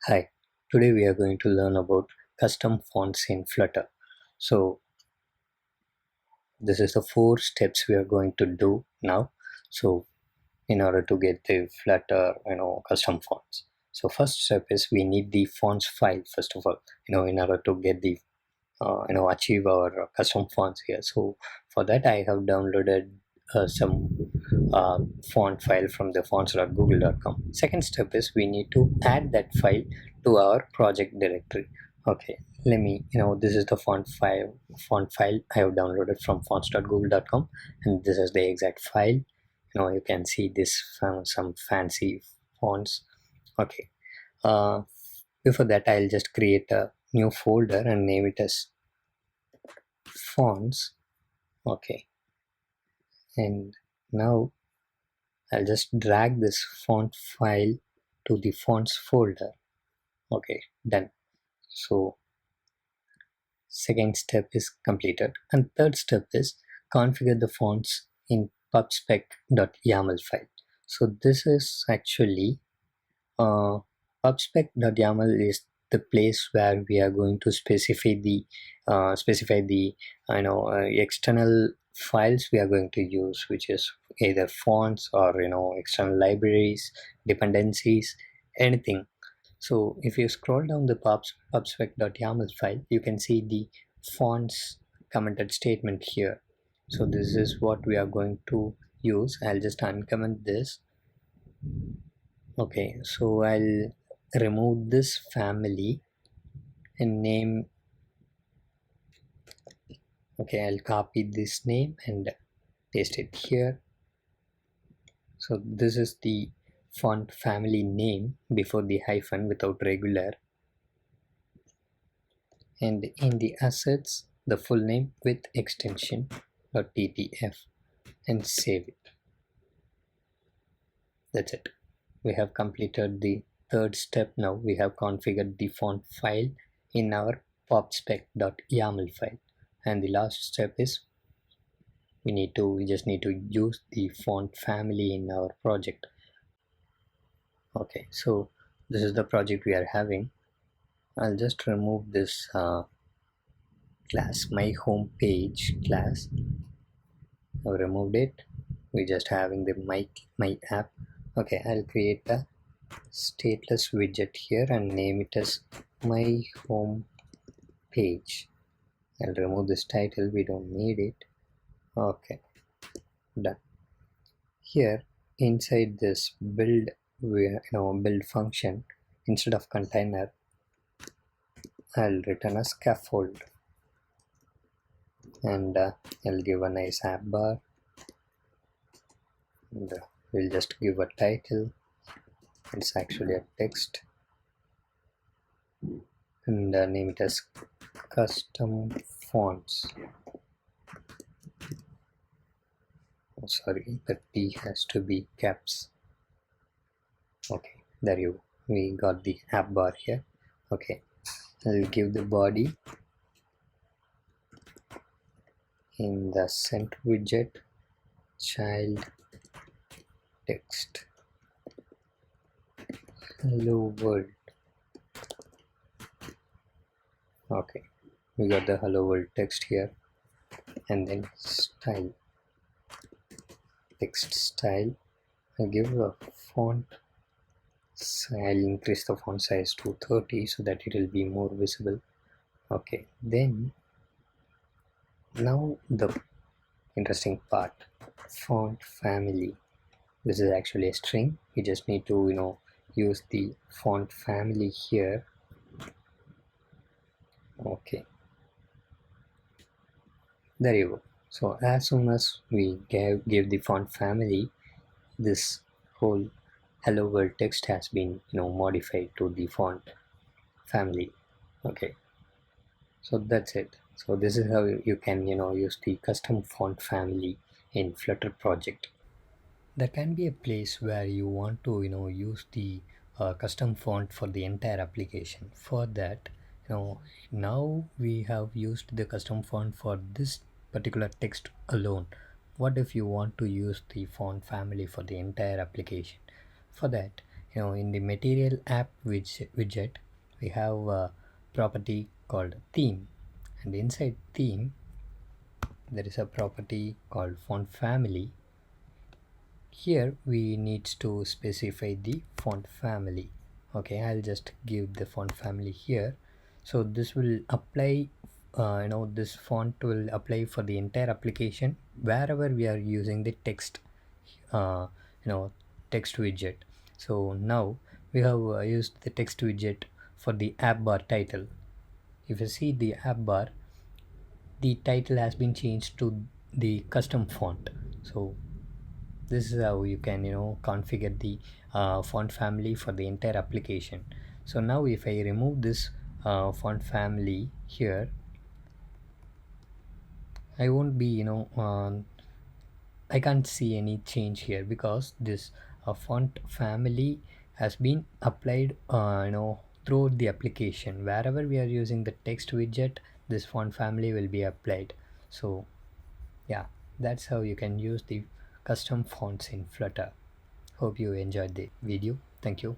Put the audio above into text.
Hi, today we are going to learn about custom fonts in Flutter. So this is the 4 steps we are going to do now. So in order to get the Flutter, custom fonts. So first step is we need the fonts file first of all, in order to get the achieve our custom fonts here. So for that I have downloaded some font file from the fonts.google.com. Second step is we need to add that file to our project directory. Okay, let me, this is the font file I have downloaded from fonts.google.com, and this is the exact file. You can see this some fancy fonts. Okay, uh, before that I'll just create a new folder and name it as fonts. Okay, and now I'll just drag this font file to the fonts folder. Okay, done. So second step is completed, and third step is configure the fonts in pubspec.yaml file. So this is actually pubspec.yaml is the place where we are going to specify the external files we are going to use, which is either fonts or external libraries, dependencies, anything. So if you scroll down the pubspec.yaml file, you can see the fonts commented statement here. So this is what we are going to use. I'll just uncomment this. Okay, so I'll remove this family and name. Okay, I'll copy this name and paste it here. So this is the font family name before the hyphen without regular, and in the assets the full name with extension .ttf, and save it. That's it. We have completed the third step. Now we have configured the font file in our pubspec.yaml file, and the last step is we just need to use the font family in our project. Okay, so this is the project we are having. I'll just remove this class, my home page class. I've removed it. We're just having the my app. Okay, I'll create a stateless widget here and name it as my home page. I'll remove this title, we don't need it. Okay, done. Here inside this build function, instead of container I'll return a scaffold, and I'll give a nice app bar, and we'll just give a title. It's actually a text, and name it as custom fonts. Oh, sorry, the T has to be caps. Okay, there you go. We got the app bar here. Okay, I'll give the body in the sent widget child text hello world. Okay, we got the hello world text here, and then style, text style. I give a font. I'll increase the font size to 30 so that it will be more visible. Okay, then now the interesting part, font family. This is actually a string. We just need to use the font family here. Okay, there you go. So as soon as we give the font family, this whole hello world text has been modified to the font family. Okay, so that's it. So this is how you can use the custom font family in Flutter project. There can be a place where you want to use the custom font for the entire application. For that, now we have used the custom font for this particular text alone. What if you want to use the font family for the entire application? For that, In the material app widget, we have a property called theme, and inside theme there is a property called font family. Here we need to specify the font family. Okay, I'll just give the font family here. So this will apply, this font will apply for the entire application wherever we are using the text, uh, you know text widget. So now we have used the text widget for the app bar title. If you see the app bar, the title has been changed to the custom font. So this is how you can configure the font family for the entire application. So now if I remove this font family here, I won't be I can't see any change here, because this font family has been applied throughout the application. Wherever we are using the text widget, this font family will be applied. So yeah, that's how you can use the custom fonts in Flutter. Hope you enjoyed the video. Thank you.